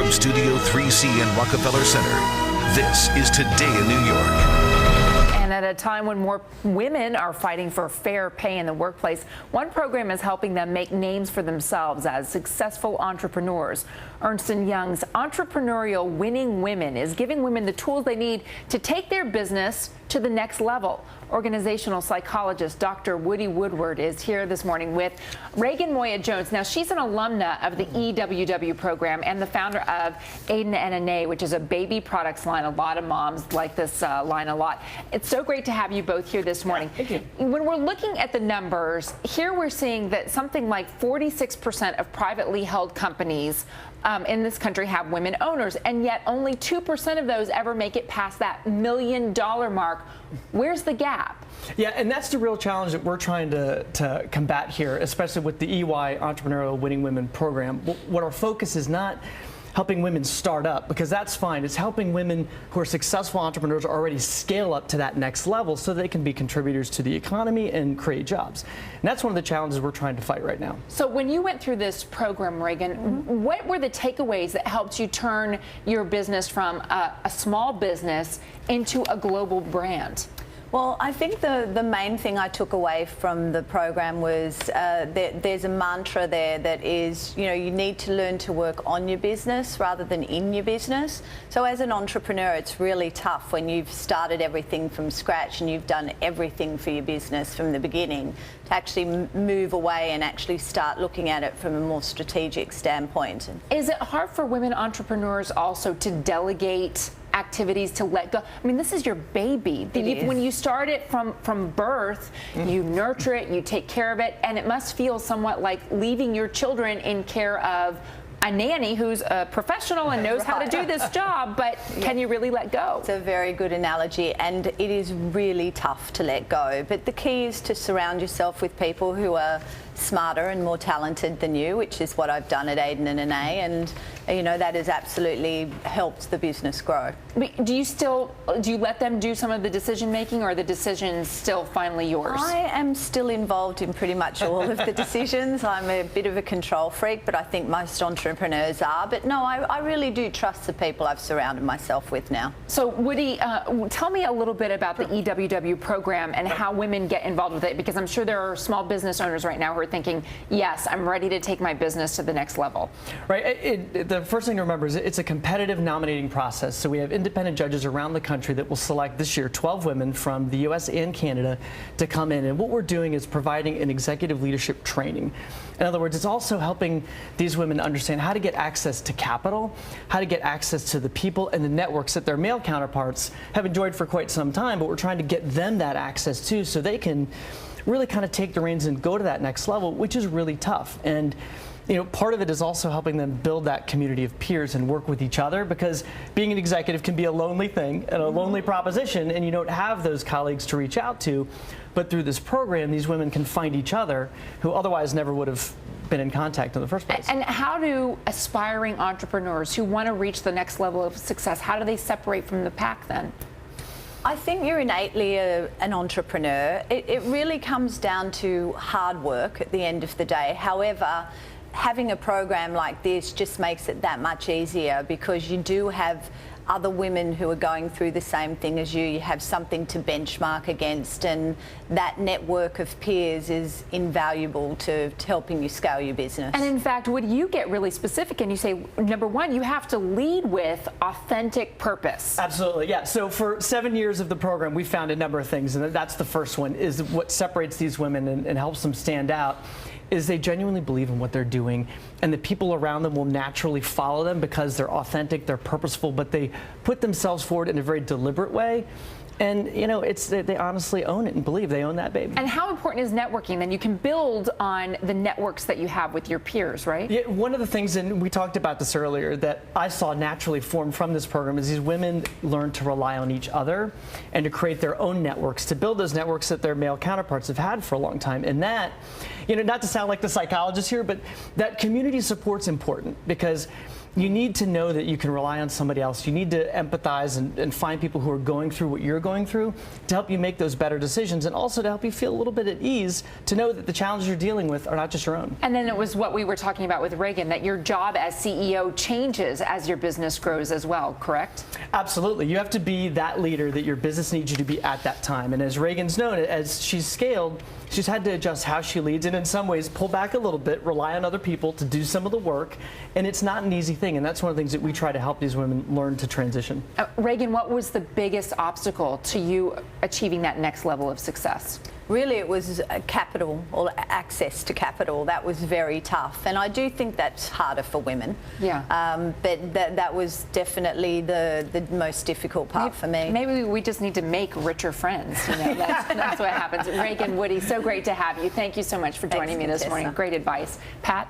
From Studio 3C in Rockefeller Center, this is Today in New York. And at a time when more women are fighting for fair pay in the workplace, one program is helping them make names for themselves as successful entrepreneurs. Ernst & Young's Entrepreneurial Winning Women is giving women the tools they need to take their business to the next level. Organizational psychologist Dr. Woodward is here this morning with Raegan Moya-Jones. Now, she's an alumna of the EWW program and the founder of Aiden NNA, which is a baby products line. A lot of moms like this line a lot. It's so great to have you both here this morning. Thank you. When we're looking at the numbers, here we're seeing that something like 46% of privately held companies in this country have women owners, and yet only 2% of those ever make it past that $1 million mark. Where's the gap? Yeah, and that's the real challenge that we're trying to combat here, especially with the EY Entrepreneurial Winning Women program. What our focus is not helping women start up, because that's fine. It's helping women who are successful entrepreneurs already scale up to that next level so they can be contributors to the economy and create jobs. And that's one of the challenges we're trying to fight right now. So when you went through this program, Raegan, what were the takeaways that helped you turn your business from a small business into a global brand? Well, I think the main thing I took away from the program was there's a mantra there that is, you need to learn to work on your business rather than in your business. So as an entrepreneur, it's really tough when you've started everything from scratch and you've done everything for your business from the beginning to actually move away and actually start looking at it from a more strategic standpoint. Is it hard for women entrepreneurs also to delegate activities, to let go? I mean, this is your baby. When you start it from birth, you nurture it, you take care of it, and it must feel somewhat like leaving your children in care of a nanny who's a professional and knows how to do this job, but can you really let go? It's a very good analogy, and it is really tough to let go. But the key is to surround yourself with people who are smarter and more talented than you, which is what I've done at Aiden NNA, and that has absolutely helped the business grow. Do you let them do some of the decision making, or are the decisions still finally yours? I am still involved in pretty much all of the decisions. I'm a bit of a control freak, but I think most entrepreneurs are. But no, I really do trust the people I've surrounded myself with now. So Woody, tell me a little bit about the EWW program and how women get involved with it, because I'm sure there are small business owners right now who are thinking, yes, I'm ready to take my business to the next level. Right. The first thing to remember is it's a competitive nominating process. So we have independent judges around the country that will select this year 12 women from the U.S. and Canada to come in. And what we're doing is providing an executive leadership training. In other words, it's also helping these women understand how to get access to capital, how to get access to the people and the networks that their male counterparts have enjoyed for quite some time, but we're trying to get them that access too, so they can really kind of take the reins and go to that next level, which is really tough. And part of it is also helping them build that community of peers and work with each other, because being an executive can be a lonely thing and a lonely proposition, and you don't have those colleagues to reach out to. But through this program, these women can find each other who otherwise never would have been in contact in the first place. And how do aspiring entrepreneurs who want to reach the next level of success, how do they separate from the pack then? I think you're innately an entrepreneur. It really comes down to hard work at the end of the day. However, having a program like this just makes it that much easier, because you do have other women who are going through the same thing as you. You have something to benchmark against, and that network of peers is invaluable to helping you scale your business. And in fact, would you get really specific and you say, number one, you have to lead with authentic purpose? Absolutely, yeah. So for 7 years of the program, we found a number of things, and that's the first one, is what separates these women and helps them stand out, is they genuinely believe in what they're doing, and the people around them will naturally follow them because they're authentic, they're purposeful, but they put themselves forward in a very deliberate way. And they honestly own it and believe they own that baby. And how important is networking? Then you can build on the networks that you have with your peers, right? Yeah, one of the things, and we talked about this earlier, that I saw naturally form from this program is these women learn to rely on each other and to create their own networks, to build those networks that their male counterparts have had for a long time. And that, not to sound like the psychologist here, but that community support's important, because you need to know that you can rely on somebody else. You need to empathize and find people who are going through what you're going through to help you make those better decisions, and also to help you feel a little bit at ease to know that the challenges you're dealing with are not just your own. And then it was what we were talking about with Raegan, that your job as CEO changes as your business grows as well, correct? Absolutely. You have to be that leader that your business needs you to be at that time. And as Raegan's known, as she's scaled, she's had to adjust how she leads, and in some ways pull back a little bit, rely on other people to do some of the work. And it's not an easy thing. And that's one of the things that we try to help these women learn to transition. Raegan, what was the biggest obstacle to you achieving that next level of success? Really, it was capital, or access to capital. That was very tough, and I do think that's harder for women. Yeah. But that was definitely the most difficult part for me. Maybe we just need to make richer friends. You know, that's what happens. Raegan, Woody, so great to have you. Thank you so much for joining me this morning. Great advice. Pat?